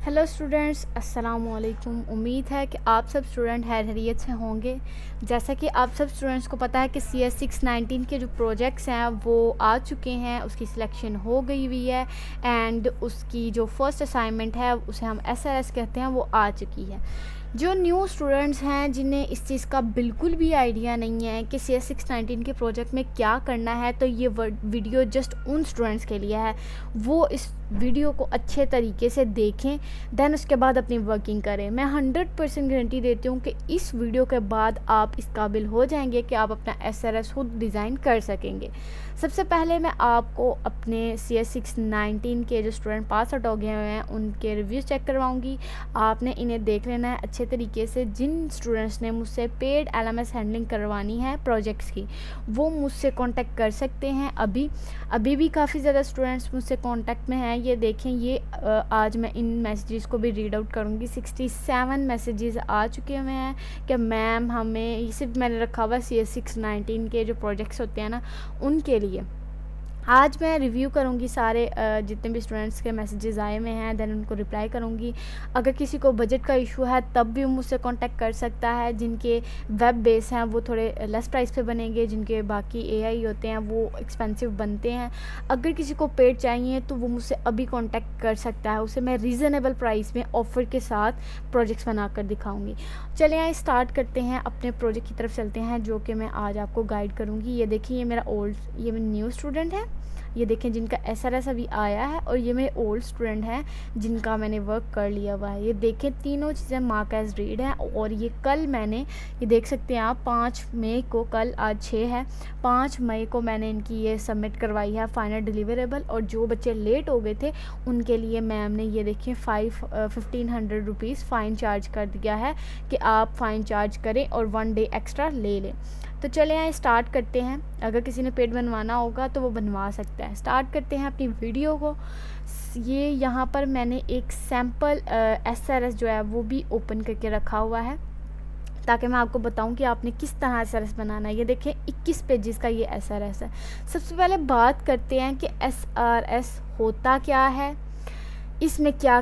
Hello students, अस्सलाम वालेकुम। उम्मीद है कि आप सब स्टूडेंट खैरियत से होंगे। जैसा कि आप सब स्टूडेंट्स को पता है कि CS 619 के जो प्रोजेक्ट्स हैं वो आ चुके हैं, उसकी सिलेक्शन हो गई हुई है एंड उसकी जो फर्स्ट असाइनमेंट है उसे हम SRS कहते हैं, वो आ चुकी है। जो न्यू स्टूडेंट्स हैं जिन्हें इस चीज़ का बिल्कुल भी आइडिया नहीं है कि CS 619 के प्रोजेक्ट में क्या करना है, तो ये वीडियो जस्ट उन स्टूडेंट्स के लिए है। वो इस वीडियो को अच्छे तरीके से देखें, देन उसके बाद अपनी वर्किंग करें। मैं 100% गारंटी देती हूँ कि इस वीडियो के बाद आप इस काबिल हो जाएंगे कि आप अपना SRS खुद डिज़ाइन कर सकेंगे। सबसे पहले मैं आपको अपने CS 619 के जो स्टूडेंट पास आउट हो गए हुए हैं उनके रिव्यूज़ चेक करवाऊँगी। आपने इन्हें देख लेना है अच्छे तरीके से। जिन स्टूडेंट्स ने मुझसे पेड LMS हैंडलिंग करवानी है प्रोजेक्ट्स की, वो मुझसे कांटेक्ट कर सकते हैं। अभी भी काफ़ी ज़्यादा स्टूडेंट्स मुझसे कांटेक्ट में हैं। ये देखें, ये आज मैं इन मैसेजेस को भी रीड आउट करूँगी। 67 मैसेजेस आ चुके हुए हैं कि मैम हमें, ये सिर्फ मैंने रखा हुआ CS 619 के जो प्रोजेक्ट्स होते हैं ना उनके लिए। आज मैं रिव्यू करूँगी सारे जितने भी स्टूडेंट्स के मैसेजेस आए हुए हैं, देन उनको रिप्लाई करूँगी। अगर किसी को बजट का इशू है तब भी मुझसे कांटेक्ट कर सकता है। जिनके वेब बेस हैं वो थोड़े लेस प्राइस पे बनेंगे, जिनके बाकी AI होते हैं वो एक्सपेंसिव बनते हैं। अगर किसी को पेड चाहिए तो वो मुझसे अभी कांटेक्ट कर सकता है, उसे मैं रीज़नेबल प्राइस में ऑफ़र के साथ प्रोजेक्ट्स बना कर दिखाऊँगी। चलिए यहाँ स्टार्ट करते हैं, अपने प्रोजेक्ट की तरफ चलते हैं जो कि मैं आज आपको गाइड करूँगी। ये देखिए, ये मेरा न्यू स्टूडेंट है। ये देखें जिनका SRS अभी आया है, और ये मेरे ओल्ड स्टूडेंट हैं जिनका मैंने वर्क कर लिया हुआ है। ये देखें, तीनों चीज़ें मार्क एज रीड हैं। और ये कल मैंने, ये देख सकते हैं आप, 5 मई को, कल आज 6 है, 5 मई को मैंने इनकी ये सबमिट करवाई है फाइनल डिलीवरेबल। और जो बच्चे लेट हो गए थे उनके लिए मैम ने, ये देखें, 1500 रुपीज़ फ़ाइन चार्ज कर दिया है कि आप फ़ाइन चार्ज करें और 1 डे एक्स्ट्रा ले लें। तो चले यहाँ स्टार्ट करते हैं। अगर किसी ने पेड बनवाना होगा तो वो बनवा सकता है। स्टार्ट करते हैं अपनी वीडियो को। ये यहाँ पर मैंने एक सैम्पल SRS जो है वो भी ओपन करके रखा हुआ है ताकि मैं आपको बताऊं कि आपने किस तरह SRS बनाना है। ये देखें, 21 पेजेस का ये SRS है। सबसे पहले बात करते हैं कि SRS होता क्या है, इसमें क्या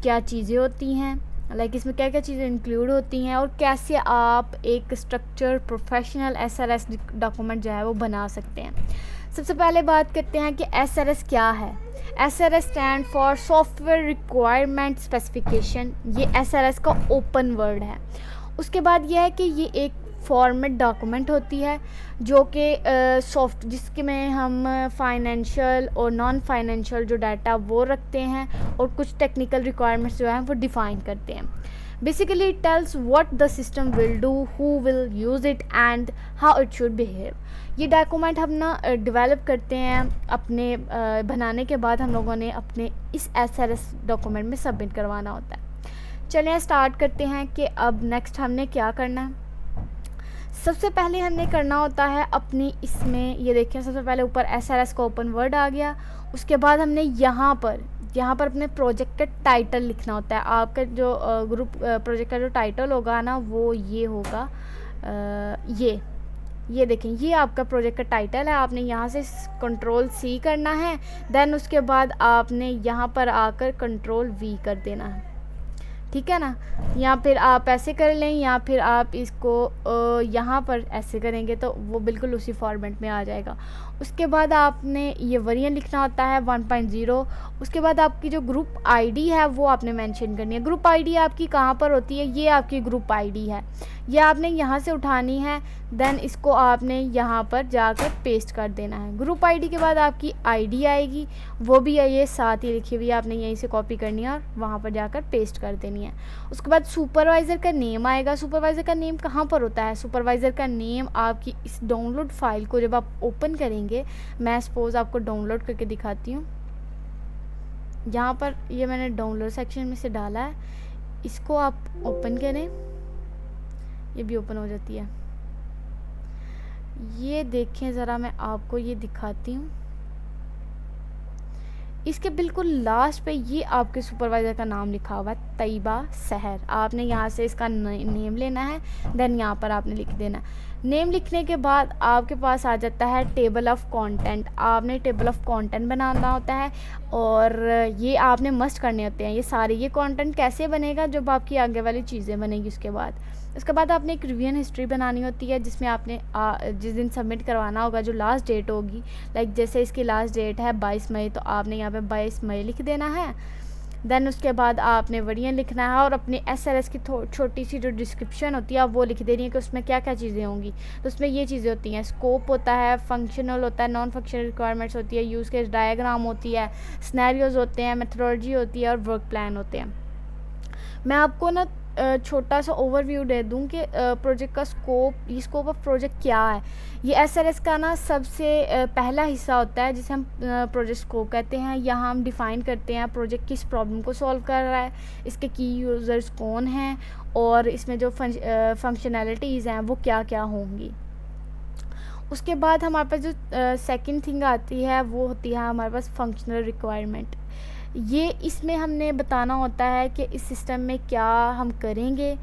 क्या चीज़ें होती हैं, इसमें क्या क्या चीज़ें इंक्लूड होती हैं, और कैसे आप एक स्ट्रक्चर प्रोफेशनल SRS डॉक्यूमेंट जो है वो बना सकते हैं। सबसे पहले बात करते हैं कि SRS क्या है। SRS stand for software requirement specification. ये SRS का ओपन वर्ड है। उसके बाद यह है कि ये एक फॉर्मेट डॉक्यूमेंट होती है जो कि जिसके में हम फाइनेंशियल और नॉन फाइनेंशियल जो डाटा वो रखते हैं, और कुछ टेक्निकल रिक्वायरमेंट्स जो हैं वो डिफ़ाइन करते हैं। Basically it tells what the system will do, who will use it and how it should behave. ये डॉक्यूमेंट हम ना डेवलप करते हैं अपने बनाने के बाद हम लोगों ने अपने इस SRS डॉक्यूमेंट में सबमिट करवाना होता है। चलिए स्टार्ट करते हैं कि अब नेक्स्ट हमने क्या करना है। सबसे पहले हमने करना होता है अपनी इसमें, ये देखिए, सबसे पहले ऊपर SRS का ओपन वर्ड आ गया। उसके बाद हमने यहाँ पर अपने प्रोजेक्ट का टाइटल लिखना होता है। आपका जो ग्रुप प्रोजेक्ट का जो टाइटल होगा ना वो ये होगा, ये देखें, ये आपका प्रोजेक्ट का टाइटल है। आपने यहाँ से Ctrl+C करना है, देन उसके बाद आपने यहाँ पर आकर Ctrl+V कर देना है, ठीक है ना। या फिर आप ऐसे कर लें, या फिर आप इसको यहाँ पर ऐसे करेंगे तो वो बिल्कुल उसी फॉर्मेट में आ जाएगा। उसके बाद आपने ये वर्जन लिखना होता है 1.0। उसके बाद आपकी जो ग्रुप ID है वो आपने मेंशन करनी है। ग्रुप ID आपकी कहाँ पर होती है, ये आपकी ग्रुप ID है, ये आपने यहाँ से उठानी है, देन इसको आपने यहाँ पर जाकर पेस्ट कर देना है। ग्रुप ID के बाद आपकी ID आएगी, वो भी है ये साथ ही लिखी हुई है, आपने यहीं से कॉपी करनी है और वहाँ पर जाकर पेस्ट कर देनी है। उसके बाद सुपरवाइज़र का नेम आएगा। सुपरवाइज़र का नेम कहाँ पर होता है, सुपरवाइज़र का नेम आपकी इस डाउनलोड फाइल को जब आप ओपन करेंगे, मैं सपोज़ आपको डाउनलोड करके दिखाती हूँ। यहाँ पर ये मैंने डाउनलोड सेक्शन में से डाला है, इसको आप ओपन करें, ये भी ओपन हो जाती है। ये देखें ज़रा, मैं आपको ये दिखाती हूँ। इसके बिल्कुल लास्ट पे ये आपके सुपरवाइज़र का नाम लिखा हुआ है, तैयबा सहर। आपने यहाँ से इसका नेम लेना है, देन यहाँ पर आपने लिख देना है। नेम लिखने के बाद आपके पास आ जाता है टेबल ऑफ़ कंटेंट। आपने टेबल ऑफ़ कंटेंट बनाना होता है और ये आपने मस्ट करने होते हैं ये सारे। ये कंटेंट कैसे बनेगा, जब आपकी आगे वाली चीज़ें बनेगी उसके बाद आपने एक रिवीजन हिस्ट्री बनानी होती है, जिसमें आपने जिस दिन सबमिट करवाना होगा, जो लास्ट डेट होगी, लाइक जैसे इसकी लास्ट डेट है 22 मई, तो आपने यहाँ पे 22 मई लिख देना है। देन उसके बाद आपने वर्डियन लिखना है और अपनी एसएलएस की छोटी सी जो डिस्क्रिप्शन होती है वो लिख देनी है कि उसमें क्या क्या चीज़ें होंगी। तो उसमें ये चीज़ें होती हैं, स्कोप होता है, फंक्शनल होता है, नॉन फंक्शनल रिक्वायरमेंट्स होती है, यूज़ केस डायग्राम होती है, सिनेरियोज होते हैं, मेथोडोलॉजी होती है और वर्क प्लान होते हैं। मैं आपको ना छोटा सा ओवरव्यू दे दूं कि प्रोजेक्ट का स्कोप ऑफ प्रोजेक्ट क्या है। ये एसएलएस का ना सबसे पहला हिस्सा होता है जिसे हम प्रोजेक्ट स्कोप कहते हैं। यहाँ हम डिफ़ाइन करते हैं प्रोजेक्ट किस प्रॉब्लम को सॉल्व कर रहा है, इसके की यूज़र्स कौन हैं और इसमें जो फंक्शनैलिटीज़ हैं वो क्या क्या होंगी। उसके बाद हमारे पास जो सेकंड थिंग आती है वो होती है हमारे पास फंक्शनल रिक्वायरमेंट। ये इसमें हमने बताना होता है कि इस सिस्टम में क्या हम करेंगे,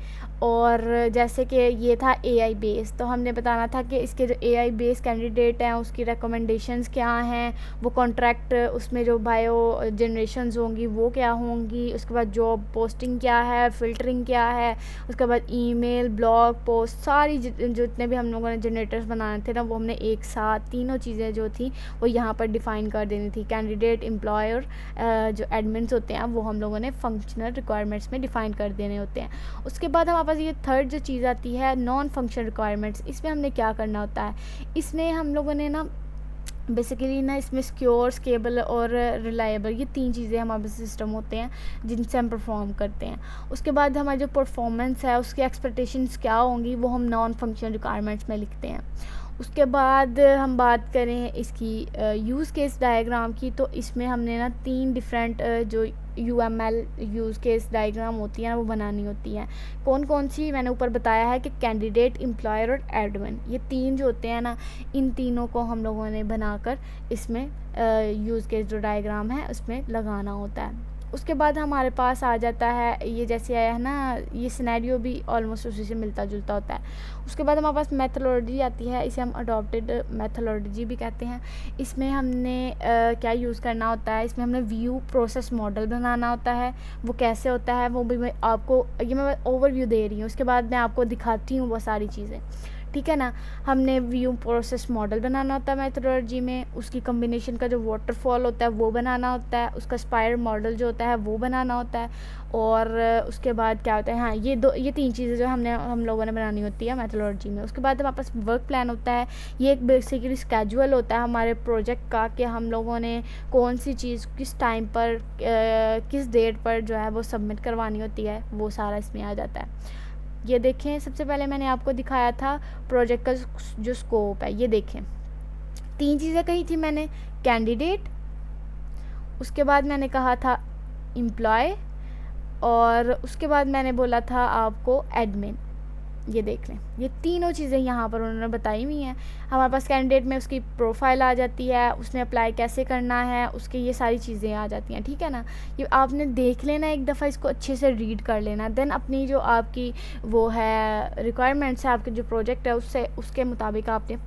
और जैसे कि ये था एआई बेस, तो हमने बताना था कि इसके जो एआई बेस कैंडिडेट हैं उसकी रिकमेंडेशंस क्या हैं, वो कॉन्ट्रैक्ट उसमें जो बायो जनरेशंस होंगी वो क्या होंगी, उसके बाद जॉब पोस्टिंग क्या है, फ़िल्टरिंग क्या है, उसके बाद ईमेल, ब्लॉग पोस्ट, सारी जितने भी हम लोगों ने जनरेटर्स बनाने थे ना वो हमने एक साथ तीनों चीज़ें जो थी वो यहाँ पर डिफ़ाइन कर देनी थी। कैंडिडेट, एम्प्लॉयर, जो एडमिन्स होते हैं वो हम लोगों ने फंक्शनल रिक्वायरमेंट्स में डिफ़ाइन कर देने होते हैं। उसके बाद हमारे पास ये थर्ड जो चीज़ आती है नॉन फंक्शनल रिक्वायरमेंट्स। इसमें हमने क्या करना होता है, इसमें हम लोगों ने ना बेसिकली ना इसमें सिक्योर, स्केबल और रिलायबल, ये तीन चीज़ें हमारे सिस्टम होते हैं जिनसे हम परफॉर्म करते हैं। उसके बाद हमारी जो परफॉर्मेंस है उसकी एक्सपेक्टेशंस क्या होंगी वो हम नॉन फंक्शनल रिक्वायरमेंट्स में लिखते हैं। उसके बाद हम बात करें इसकी यूज़ केस डायग्राम की, तो इसमें हमने ना 3 डिफरेंट जो यूएमएल यूज़ केस डायग्राम होती हैं वो बनानी होती हैं। कौन कौन सी मैंने ऊपर बताया है कि कैंडिडेट, एम्प्लॉयर और एडमिन, ये 3 जो होते हैं ना, इन तीनों को हम लोगों ने बनाकर इसमें यूज़ केस जो डायग्राम है उसमें लगाना होता है। उसके बाद हमारे पास आ जाता है ये जैसे आया है ना, ये सिनेरियो भी ऑलमोस्ट उसी से मिलता जुलता होता है। उसके बाद हमारे पास मेथोडोलॉजी आती है, इसे हम अडॉप्टेड मेथोडोलॉजी भी कहते हैं। इसमें हमने क्या यूज़ करना होता है, इसमें हमने व्यू प्रोसेस मॉडल बनाना होता है। वो कैसे होता है वो भी मैं आपको, ये मैं ओवरव्यू दे रही हूँ, उसके बाद मैं आपको दिखाती हूँ वो सारी चीज़ें, ठीक है ना। हमने व्यू प्रोसेस मॉडल बनाना होता है मेथोडोलॉजी में, उसकी कम्बिनेशन का जो वाटरफॉल होता है वो बनाना होता है, उसका स्पाइरल मॉडल जो होता है वो बनाना होता है, और उसके बाद क्या होता है, हाँ ये 3 चीज़ें जो हम लोगों ने बनानी होती है मेथोडोलॉजी में। उसके बाद हमारे पास वर्क प्लान होता है, ये एक बेसिकली स्केड्यूल होता है हमारे प्रोजेक्ट का कि हम लोगों ने कौन सी चीज़ किस टाइम पर किस डेट पर जो है वो सबमिट करवानी होती है, वो सारा इसमें आ जाता है। ये देखें, सबसे पहले मैंने आपको दिखाया था प्रोजेक्ट का जो स्कोप है, ये देखें 3 चीज़ें कही थी मैंने, कैंडिडेट, उसके बाद मैंने कहा था एम्प्लॉय, और उसके बाद मैंने बोला था आपको एडमिन। ये देख लें, ये तीनों चीज़ें यहाँ पर उन्होंने बताई हुई हैं। हमारे पास कैंडिडेट में उसकी प्रोफाइल आ जाती है, उसमें अप्लाई कैसे करना है, उसके ये सारी चीज़ें आ जाती हैं, ठीक है ना। ये आपने देख लेना एक दफ़ा, इसको अच्छे से रीड कर लेना, देन अपनी जो आपकी वो है रिक्वायरमेंट्स है, आपके जो प्रोजेक्ट है उसके मुताबिक आपने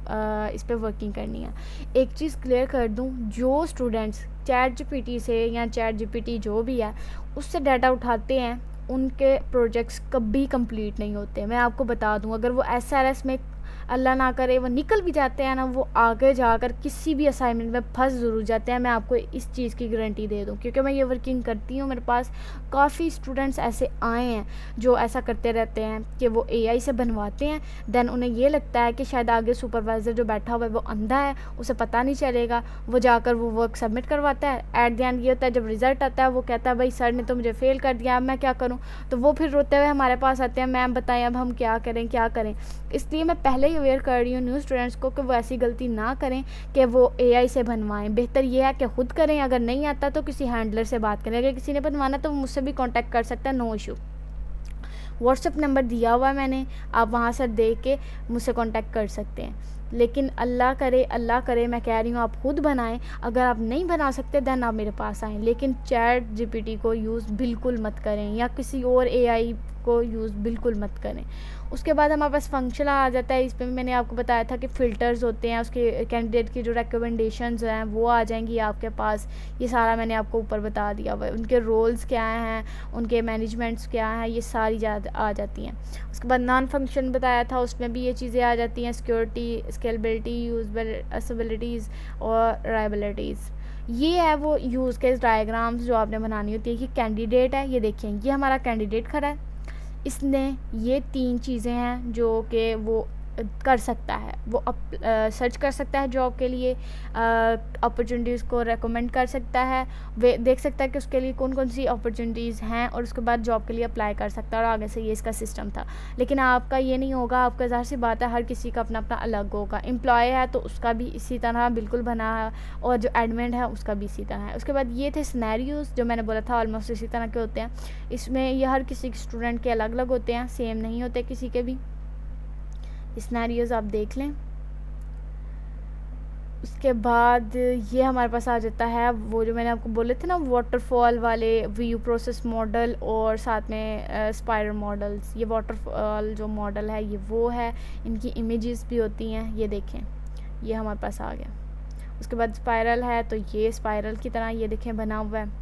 इस पर वर्किंग करनी है। एक चीज़ क्लियर कर दूँ, जो स्टूडेंट्स चैट जीपीटी से या चैट जीपीटी जो भी है उससे डाटा उठाते हैं उनके प्रोजेक्ट्स कभी कंप्लीट नहीं होते। मैं आपको बता दूं, अगर वो एसआरएस में अल्लाह ना करे वो निकल भी जाते हैं ना, वो आगे जाकर किसी भी असाइनमेंट में फंस ज़रूर जाते हैं। मैं आपको इस चीज़ की गारंटी दे दूं, क्योंकि मैं ये वर्किंग करती हूँ। मेरे पास काफ़ी स्टूडेंट्स ऐसे आए हैं जो ऐसा करते रहते हैं कि वो एआई से बनवाते हैं, देन उन्हें ये लगता है कि शायद आगे सुपरवाइज़र जो बैठा हुआ है वो अंधा है, उसे पता नहीं चलेगा, वो जाकर वो वर्क सबमिट करवाता है। एट द एंड ये होता है, जब रिज़ल्ट आता है वो कहता है भाई सर ने तो मुझे फ़ेल कर दिया, अब मैं क्या करूँ। तो वो फिर रोते हुए हमारे पास आते हैं, मैम बताएं अब हम क्या करें। इसलिए मैं पहले ही अवेयर कर रही हूँ न्यू स्टूडेंट्स को कि वो ऐसी गलती ना करें कि वो एआई से बनवाएं। बेहतर ये है कि खुद करें, अगर नहीं आता तो किसी हैंडलर से बात करें। अगर किसी ने बनवाना तो मुझसे भी कांटेक्ट कर सकता है, नो इशू। व्हाट्सअप नंबर दिया हुआ है मैंने, आप वहाँ से देख के मुझसे कांटेक्ट कर सकते हैं। लेकिन अल्लाह करे मैं कह रही हूँ आप खुद बनाएं। अगर आप नहीं बना सकते दैन आप मेरे पास आएँ, लेकिन चैट जीपीटी को यूज़ बिल्कुल मत करें या किसी और एआई को यूज़ बिल्कुल मत करें। उसके बाद हमारे पास फंक्शन आ जाता है। इस पे मैंने आपको बताया था कि फ़िल्टर्स होते हैं, उसके कैंडिडेट की जो रिकमेंडेशंस हैं वो आ जाएंगी आपके पास। ये सारा मैंने आपको ऊपर बता दिया हुआ है। उनके रोल्स क्या हैं, उनके मैनेजमेंट्स क्या हैं, ये सारी आ जाती हैं। उसके बाद नॉन फंक्शन बताया था, उसमें भी ये चीज़ें आ जाती हैं, सिक्योरिटी, स्केलेबिलिटी, यूजबिलिटीज़ और राइबिलिटीज़। ये है वो यूज़ केस डायग्राम्स जो आपने बनानी होती है। कि कैंडिडेट है, ये देखिए ये हमारा कैंडिडेट खड़ा है, इसने ये 3 चीज़ें हैं जो कि वो कर सकता है। वो सर्च कर सकता है जॉब के लिए, अपॉर्चुनिटीज़ को रेकमेंड कर सकता है, वे देख सकता है कि उसके लिए कौन कौन सी अपॉर्चुनिटीज़ हैं, और उसके बाद जॉब के लिए अप्लाई कर सकता है। और आगे से ये इसका सिस्टम था। लेकिन आपका ये नहीं होगा, आपका ज़ाहिर सी बात है हर किसी का अपना अपना अलग होगा। एम्प्लॉय है तो उसका भी इसी तरह बिल्कुल बना है, और जो एडमिन है उसका भी इसी तरह है। उसके बाद ये थे सिनेरियोज़ जो मैंने बोला था ऑलमोस्ट इसी तरह के होते हैं। इसमें ये हर किसी स्टूडेंट के अलग अलग होते हैं, सेम नहीं होते किसी के भी। सिनेरियोज़ आप देख लें। उसके बाद ये हमारे पास आ जाता है वो जो मैंने आपको बोले थे ना, वाटरफॉल वाले व्यू प्रोसेस मॉडल और साथ में स्पाइरल मॉडल्स। ये वाटरफॉल जो मॉडल है ये वो है, इनकी इमेजेस भी होती हैं, ये देखें ये हमारे पास आ गया। उसके बाद स्पाइरल है तो ये स्पाइरल की तरह ये देखें बना हुआ है,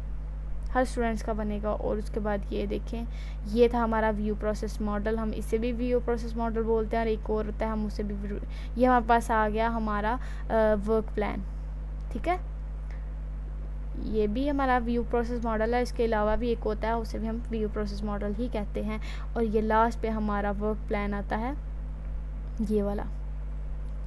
हर स्टूडेंट्स का बनेगा। और उसके बाद ये देखें ये था हमारा व्यू प्रोसेस मॉडल, हम इसे भी व्यू प्रोसेस मॉडल बोलते हैं। और एक और होता है हम उसे भी, ये हमारे पास आ गया हमारा वर्क प्लान। ठीक है, ये भी हमारा व्यू प्रोसेस मॉडल है। इसके अलावा भी एक होता है, उसे भी हम व्यू प्रोसेस मॉडल ही कहते हैं। और ये लास्ट पे हमारा वर्क प्लान आता है, ये वाला।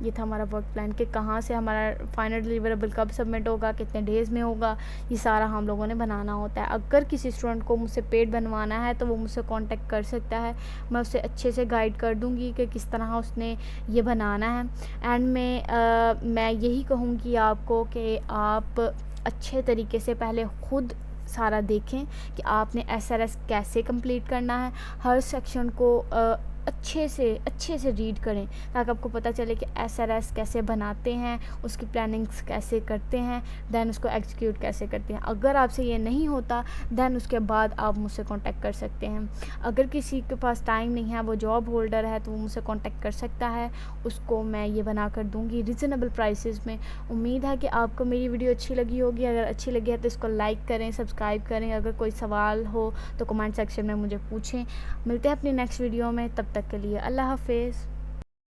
ये था हमारा वर्क प्लान कि कहाँ से हमारा फाइनल डिलीवरेबल कब सबमिट होगा, कितने डेज़ में होगा, ये सारा हम लोगों ने बनाना होता है। अगर किसी स्टूडेंट को मुझसे पेड बनवाना है तो वो मुझसे कांटेक्ट कर सकता है, मैं उसे अच्छे से गाइड कर दूँगी कि किस तरह उसने ये बनाना है। एंड में मैं यही कहूँगी आपको कि आप अच्छे तरीके से पहले खुद सारा देखें कि आपने SRS कैसे कंप्लीट करना है। हर सेक्शन को अच्छे से रीड करें ताकि आपको पता चले कि SRS कैसे बनाते हैं, उसकी प्लानिंग्स कैसे करते हैं, दैन उसको एग्जीक्यूट कैसे करते हैं। अगर आपसे ये नहीं होता दैन उसके बाद आप मुझसे कांटेक्ट कर सकते हैं। अगर किसी के पास टाइम नहीं है, वो जॉब होल्डर है, तो वो मुझसे कांटेक्ट कर सकता है, उसको मैं ये बना कर दूँगी रिजनेबल प्राइसेस में। उम्मीद है कि आपको मेरी वीडियो अच्छी लगी होगी। अगर अच्छी लगी है तो इसको लाइक करें, सब्सक्राइब करें। अगर कोई सवाल हो तो कमेंट सेक्शन में मुझे पूछें। मिलते हैं अपनी नेक्स्ट वीडियो में, तब तक के लिए अल्लाह हाफिज़।